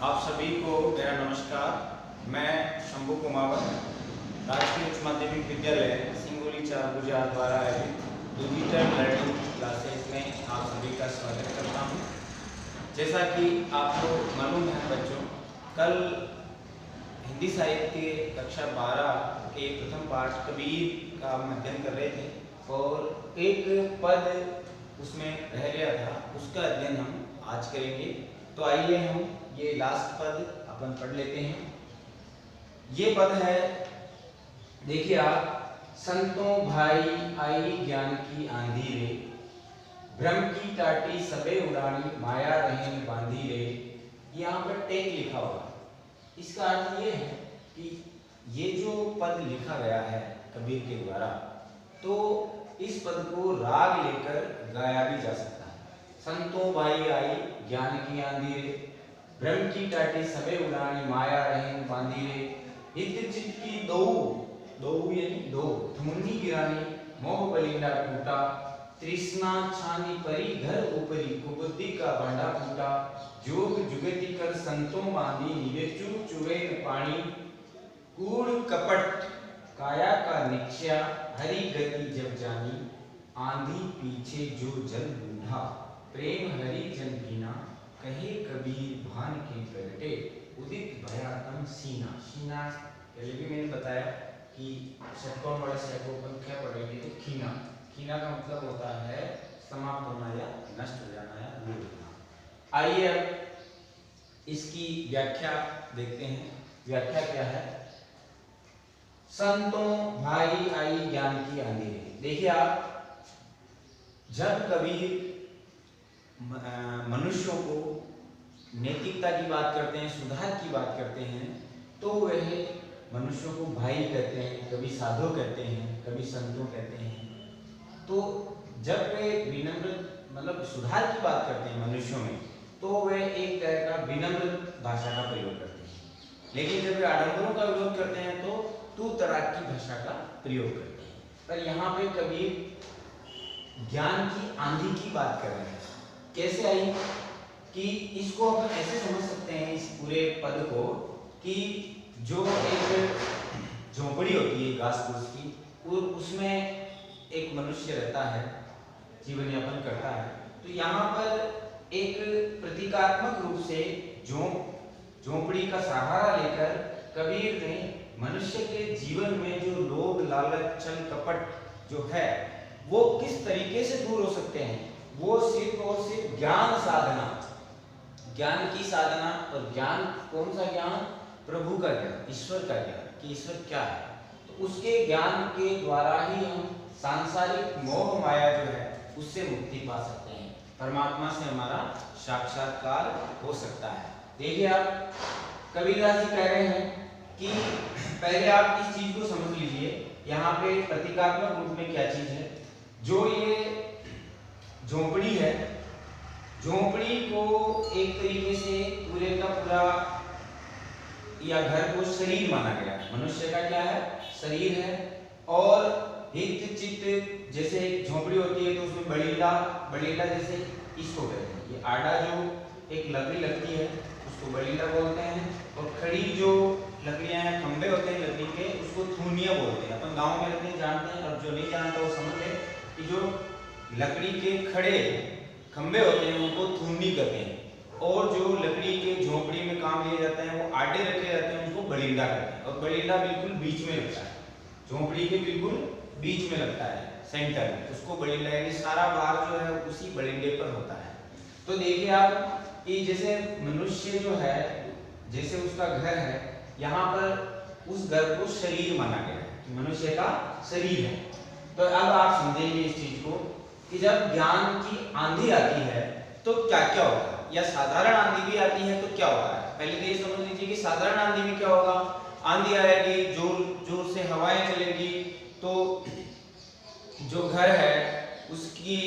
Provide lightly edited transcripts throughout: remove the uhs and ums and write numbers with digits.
आप सभी को मेरा नमस्कार। मैं शंभू कुमावत, राजकीय उच्च माध्यमिक विद्यालय सिंगोली 4 गुजरात द्वारा आयोजित डिजिटल लर्निंग क्लासेस में आप सभी का स्वागत करता हूं। जैसा कि आपको मालूम है बच्चों, कल हिंदी साहित्य कक्षा 12 के प्रथम पाठ कबीर का हम अध्ययन कर रहे थे और एक पद उसमें रह गया था, उसका अध्ययन हम आज करेंगे। तो आइए हम ये लास्ट पद अपन पढ़ लेते हैं। ये पद है, देखिए आप, संतों भाई आई ज्ञान की आंधी रे, भ्रम की टाटी सबे उड़ानी माया रहें बांधी रे। यहाँ पर टेक लिखा होगा। इसका अर्थ ये है कि ये जो पद लिखा गया है कबीर के द्वारा, तो इस पद को राग लेकर गाया भी जा सकता है। संतों भाई आई ज्ञान की आंधी रे, भ्रम की टाटी सबे उड़ानी माया रहें बांधी रे, हित चित की दो यानी दो धुनी गिरानी, मोह बलिंदा टूटा, तृष्णा छानी परी घर ऊपरी, कुबुद्धि का भांडा फूटा, जोग जुगति कर संतों बांधी, नीरे चू चुवे पानी, कूड़ कपट काया का निश्चय, हरि गति जब जानी, आंधी पीछे जो जल बूढ़ा, प्रेम हरि जन कीना, कहे कबीर भान के प्रगटे, उदित भया तम सीना। सीना पहले भी मैंने बताया कि षटकोण वाले से को क्या पढ़ेंगे तो खीना। खीना का मतलब होता है समाप्त होना या नष्ट हो जाना या दूर होना। आइए अब इसकी व्याख्या देखते हैं। व्याख्या क्या है? संतों भाई आई ज्ञान की आंधी रे। देखिए आप, जब कबीर मनुष्यों को नैतिकता की बात करते हैं, सुधार की बात करते हैं, तो वह मनुष्यों को भाई कहते हैं, कभी साधु कहते हैं, कभी संतों कहते हैं। तो जब वे विनम्र मतलब सुधार की बात करते हैं मनुष्यों में, तो वे एक तरह का विनम्र भाषा का प्रयोग करते हैं। लेकिन जब वे आडंबरों का विरोध करते हैं तो तू तड़ाक की भाषा का प्रयोग करते हैं। पर यहाँ पे कबीर ज्ञान की आंधी की बात कर रहे हैं। कैसे आई कि इसको हम ऐसे समझ सकते हैं इस पूरे पद को कि जो एक झोपड़ी होती है घास फूस की, और उसमें एक मनुष्य रहता है, जीवन यापन करता है। तो यहाँ पर एक प्रतीकात्मक रूप से झोपड़ी का सहारा लेकर कबीर ने मनुष्य के जीवन में जो लोभ लालच छल कपट जो है वो किस तरीके से दूर हो सकते हैं, वो सिर्फ और सिर्फ ज्ञान साधना, ज्ञान की साधना। और ज्ञान कौन सा ज्ञान? प्रभु का ज्ञान, ईश्वर का ज्ञान कि ईश्वर क्या है। तो उसके ज्ञान के द्वारा ही हम सांसारिक मोह माया जो है उससे मुक्ति पा सकते हैं, परमात्मा से हमारा साक्षात्कार हो सकता है। देखिए आप, कबीरदास जी कह रहे हैं कि पहले आप इस चीज को समझ लीजिए, यहाँ पे प्रतीकात्मक रूप में क्या चीज है। जो ये झोपड़ी है, झोपड़ी को एक तरीके से पूरे का पूरा या घर को शरीर माना गया। मनुष्य का क्या है? शरीर है। और हित चित्त, जैसे झोपड़ी होती है तो उसमें बड़ीला जैसे इसको कहते हैं। ये आड़ा जो एक लकड़ी लगती है उसको बड़ीला बोलते हैं, और खड़ी जो लकड़ियां हैं, खंबे होते हैं लकड़ी के, उसको थूनिया बोलते हैं। अपन गांव में रहते हैं, जानते हैं, और जो नहीं जानता वो समझ ले कि जो लकड़ी के खड़े खंबे होते हैं उनको थूनी कहते हैं, और जो लकड़ी के झोपड़ी में काम लिए जाते हैं वो आटे रखे जाते हैं उनको बलिंदा कहते हैं। और बलिंदा बिल्कुल बीच में लगता है, झोपड़ी के बिल्कुल बीच में लगता है, सेंटर में, उसको बलिंदा, यानी सारा भार जो है उसी बलिंदे पर होता है। तो देखिए आप कि जैसे मनुष्य जो है, जैसे उसका घर है, यहाँ पर उस घर को शरीर माना गया है कि मनुष्य का शरीर है। तो अब आप समझेंगे इस चीज को कि जब ज्ञान की आंधी आती है तो क्या क्या होगा, या साधारण आंधी भी आती है तो क्या होता है। पहले तो ये समझ लीजिए कि साधारण आंधी में क्या होगा। आंधी आएगी, जोर से हवाएं चलेगी, तो जो घर है उसकी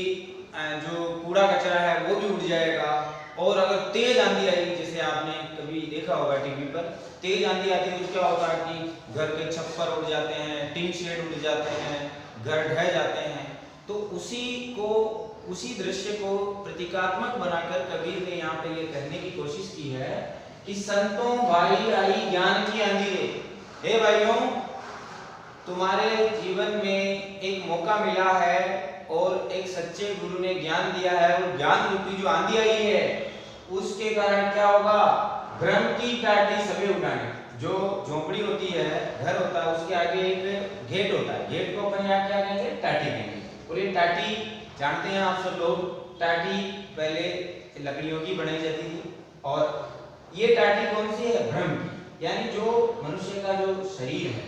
जो कूड़ा कचरा है वो भी उड़ जाएगा। और अगर तेज आंधी आएगी, जैसे आपने कभी देखा होगा टीवी पर, तेज आंधी आती है तो क्या होता है कि घर के छप्पर उड़ जाते हैं, टिन शेड उड़ जाते हैं, घर ढह जाते हैं। तो उसी दृश्य को प्रतीकात्मक बनाकर कबीर ने यहाँ पे ये कहने की कोशिश की है कि संतों भाई आई ज्ञान की अंधेरे। हे भाइयों, तुम्हारे जीवन में एक मौका मिला है और एक सच्चे गुरु ने ज्ञान दिया है, और ज्ञान रूपी जो आंधी आई है उसके कारण क्या होगा, भ्रम की टाटी सभी उठाने। जो झोपड़ी होती है, घर होता है, उसके आगे एक गेट होता है, गेट को अपन यहाँ क्या कहेंगे, टाटी कहेंगे। और ये टाटी जानते हैं आप सब लोग, टाटी पहले लकड़ियों की बनाई जाती थी, और ये टाटी कौन सी है, भ्रम की। यानी जो मनुष्य का जो शरीर है,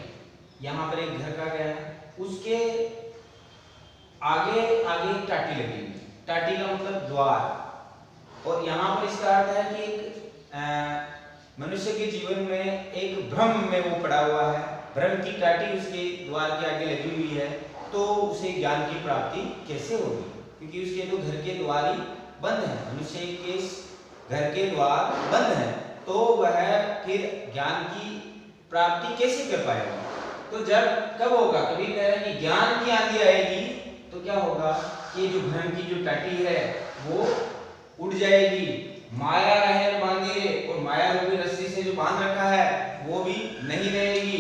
यहाँ पर एक घर का गया है, उसके आगे आगे एक टाटी लगी हुई, टाटी का मतलब द्वार। और यहाँ पर इसका अर्थ है कि एक मनुष्य के जीवन में एक भ्रम में वो पड़ा हुआ है, भ्रम की टाटी उसके द्वार के आगे लगी हुई है, तो उसे ज्ञान की प्राप्ति कैसे होगी, क्योंकि उसके तो घर के द्वार ही बंद है, मनुष्य के घर के द्वार बंद है, तो वह फिर ज्ञान की प्राप्ति कैसे कर पाएगा। तो जब कब होगा, कभी कह रहे हैं कि ज्ञान की आंधी आएगी तो क्या होगा कि जो भ्रम की जो टाटी है वो उड़ जाएगी, माया रहन बांधिए, और माया रूपी रस्सी से जो बांध रखा है वो भी नहीं रहेगी।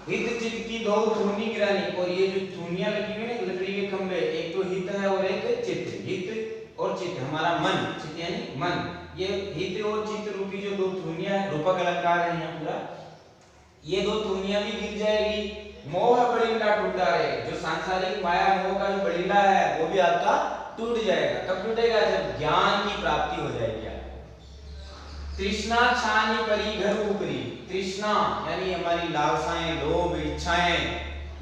हित चित की दो धूनी गिरानी, और ये जो धूनियां लगी हुई है लकड़ी के खंभे, एक तो हित है और एक चित्त। हित और चित्त हमारा मन, चित्त यानी मन, ये हित और चित्त रूपी जो दो धूनियां है, रूपक अलंकार है यहाँ पूरा, ये दो धूनियां भी गिर जाएगी। मोह बड़िंदा टूटा है, जो सांसारिक माया मोह का जो बड़िंदा है वो भी आपका टूट जाएगा। कब टूटेगा, जब ज्ञान की प्राप्ति हो जाएगी। तृष्णा छानी परी घर ऊपरी, तृष्णा यानी हमारी लालसाएं, लोभ, इच्छाएं,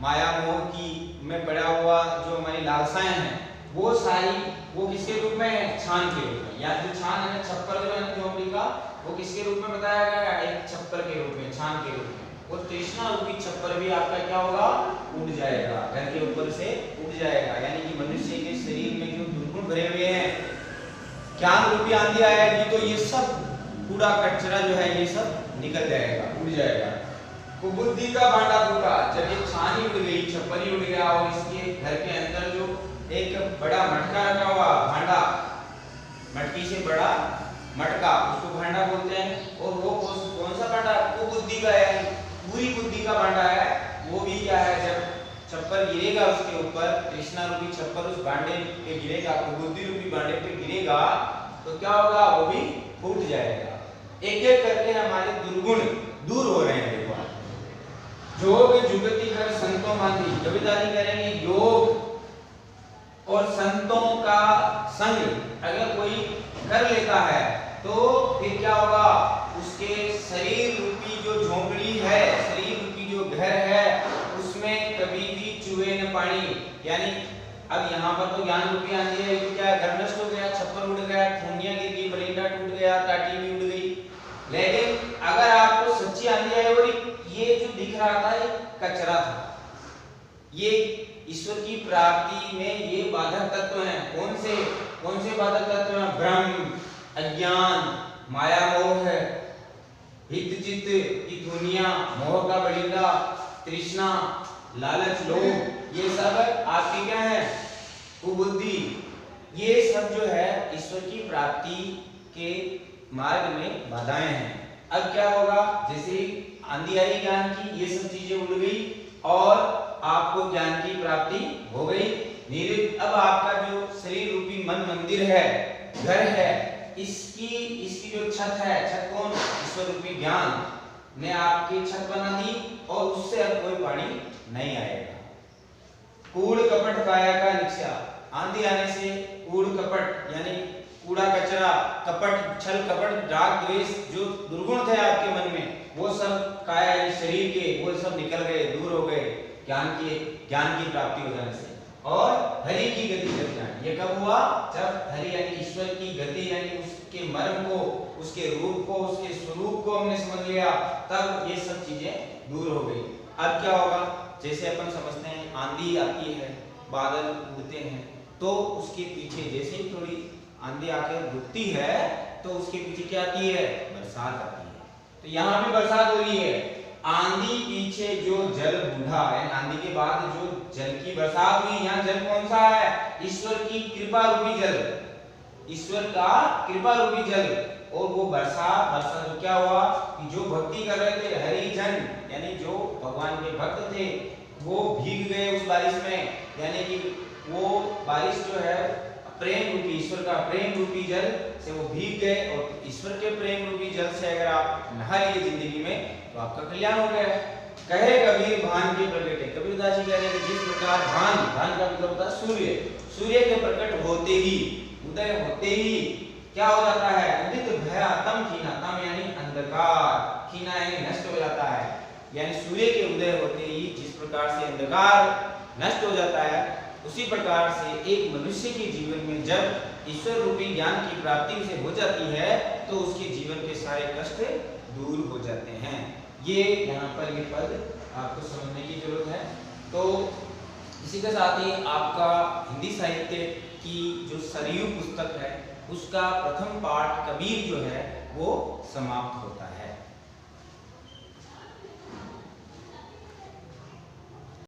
माया मोह की में पड़ा हुआ जो हमारी लालसाएं हैं, वो सारी वो किसके रूप में है, छान के रूप में। या जो छान है छप्पर जो है झोपड़ी का, वो किसके रूप में बताया गया है, एक छप्पर के रूप में, छान के रूप में। वो तृष्णा रूपी छप्पर भी आपका क्या होगा, उड़ जाएगा, घर के ऊपर से उड़ जाएगा। यानी कि मनुष्य के शरीर में जो दुर्गुण भरे हुए हैं, ज्ञान रूपी आंधी आएगी तो ये सब कूड़ा कचरा जो है ये सब निकल जाएगा, उड़ जाएगा। कुबुद्धि का भांडा टूटा, जब ये छानी उड़ गई, छप्पर ही उड़ गया, और इसके घर के अंदर जो एक बड़ा मटका रखा हुआ, भांडा, मटकी से बड़ा मटका, उसको भांडा बोलते हैं। और वो कौन सा भांडा, कुबुद्धि का है, पूरी बुद्धि का भांडा है। वो भी क्या है, जब छप्पर गिरेगा उसके ऊपर, तृष्णा रूपी छप्पर उस भांडे पे गिरेगा, कुबुद्धि रूपी भांडे पे गिरेगा, तो क्या होगा, वो भी फूट जाएगा। एक एक करके हमारे दुर्गुण दूर हो रहे हैं। देखो, जोग जुगति कर संतों मांधी, कविता जी कह रहे हैं योग और संतों का संग अगर कोई कर लेता है तो फिर क्या होगा, उसके शरीर रूपी जो झोंपड़ी है, शरीर रूपी जो घर है, उसमें कभी भी चूहे न पानी। यानी अब यहाँ पर तो ज्ञान रूपी आंधी है, तो क्या घर नष्ट हो गया, छप्पर उड़ गया, ठोनियां गिर गई, बरिंदा टूट गया, टाटी भी उड़ गई। लेकिन अगर आपको सच्ची आंधी आई और ये जो दिख रहा था ये कचरा था, ये ईश्वर की प्राप्ति में ये बाधक तत्व हैं। कौन से बाधक तत्व हैं, भ्रम, अज्ञान, माया मोह, हित चित्त की दुनिया, मोह का बड़िंदा, तृष्णा, लालच, लोभ, ये सब आपकी क्या है, कुबुद्धि। ये सब जो है ईश्वर की प्राप्ति के मार्ग में बाधाएं हैं। अब क्या होगा, जैसे आंधी आई ज्ञान की, ये सब चीजें उड़ गई और आपको ज्ञान की प्राप्ति हो गई। अब आपका जो शरीर रूपी मन मंदिर है, घर है, इसकी जो छत है, छत कौन, ईश्वर रूपी ज्ञान ने आपकी छत बना दी, और उससे अब कोई पानी नहीं आएगा। कूड़ कपट काया का निक्षा, आंधी आने से कूड़ कपट यानी कूड़ा कचरा, कपट, छल कपट, राग द्वेष जो दुर्गुण थे आपके मन में, वो सब काया यानी शरीर के, वो सब निकल गए, दूर हो गए ज्ञान की प्राप्ति हो जाने से। और हरि की गति कर जाए, ये कब हुआ, जब हरि यानी ईश्वर की गति यानी उसके मर्म को, उसके रूप को, उसके स्वरूप को हमने समझ लिया, तब ये सब चीजें दूर हो गई। अब क्या होगा, जैसे अपन समझते हैं आंधी आती है, बादल उड़ते हैं, तो उसके पीछे जैसे ही थोड़ी आंधी आकर रुकती है तो उसके पीछे क्या आती है, बरसात आती है। तो यहाँ भी बरसात हो रही है। आंधी पीछे जो जल बूढ़ा है, आंधी के बाद जो जल की बरसात हुई, यहाँ जल कौन सा है, ईश्वर की कृपा रूपी जल। ईश्वर का कृपा रूपी जल, और वो वर्षा जो क्या हुआ कि जो भक्ति कर रहे थे हरिजन, यानी जो भगवान के भक्त थे, वो भीग गए उस बारिश में, यानी कि वो बारिश जो है प्रेम रूपी, ईश्वर का प्रेम रूपी जल से वो भीग गए। और ईश्वर के प्रेम रूपी जल से अगर आप नहा लिए जिंदगी में तो आपका कल्याण हो गया। कहे कबीर भान के प्रगटे, कबीरदास जी कह रहे हैं कि जिस प्रकार भान का मतलब होता है सूर्य के प्रकट होते ही, उदय होते ही क्या हो जाता है, उदित भयातम खीना, तम यानी अंधकार, खीना यानी नष्ट हो जाता है। यानी सूर्य के उदय होते ही जिस प्रकार से अंधकार नष्ट हो जाता है, उसी प्रकार से एक मनुष्य के जीवन में जब ईश्वर रूपी ज्ञान की प्राप्ति से हो जाती है तो उसके जीवन के सारे कष्ट दूर हो जाते हैं। ये यहाँ पर ये पद आपको समझने की जरूरत है। तो इसी के साथ ही आपका हिंदी साहित्य की जो सरयू पुस्तक है उसका प्रथम पाठ कबीर जो है वो समाप्त होता है।